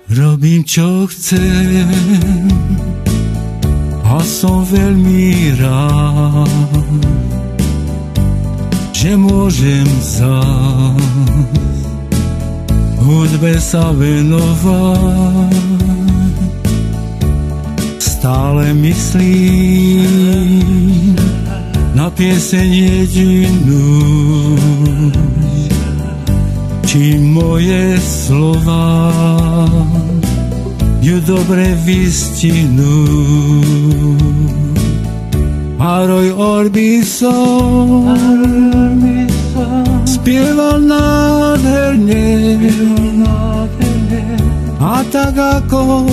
Robím, čo chcem a som veľmi rád, že môžem zás hudbe sa venovať. Stále myslím na pieseň jedinú, či moje slova ju dobre vystihnú. Paroj Orbison spieval nádherne a tak ako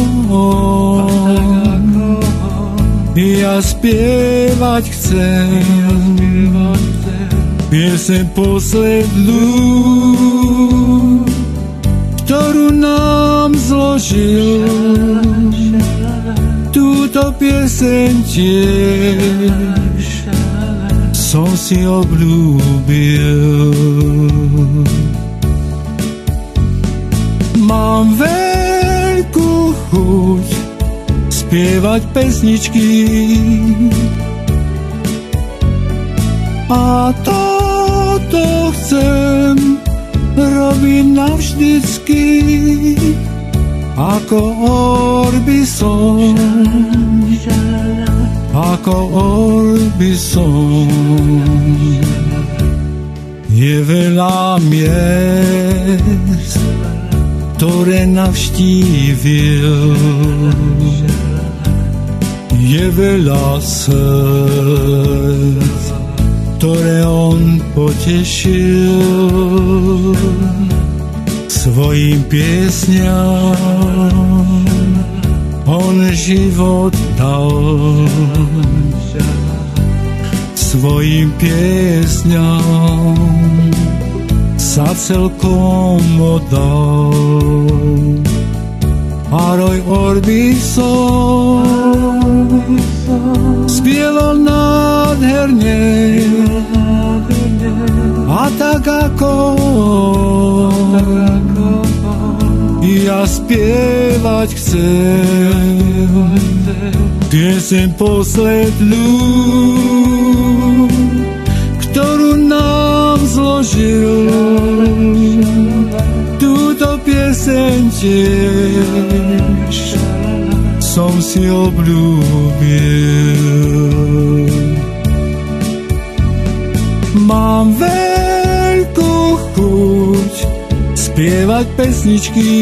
ja spievať chcem pieseň poslednú, ktorú nám zložil. Túto pieseň tiež som si obľúbil. Mám veľkú chuť spievať pesničky a toto chcem robiť navždycky. Ako Orbison, ako Orbison. Je veľa miest, ktoré navštívil, je veľa srdc, ktoré on potešil svojim piesňam. On život dal, svojim piesňam sa celkom oddal. Paroj Orbison spieval nádherne a tak ako ja spievať chcem pieseň poslednú, ktorú nám zložil. Túto pieseň tiež som si obľúbil. Mám veľkú chuť spievať pesničky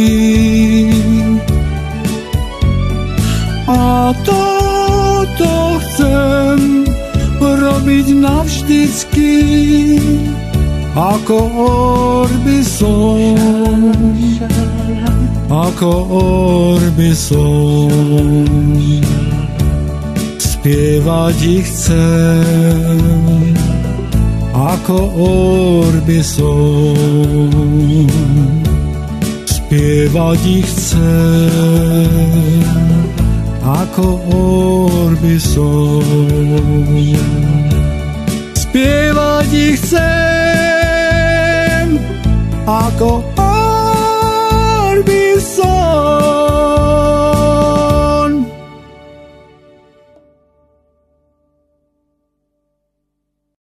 a toto chcem robiť navždycky. Ako Orbison, ako Orbison, spievať ich chcem. Ako Orbison, spievať ich chcem. Ako Orbison, spievať ich chcem. Ako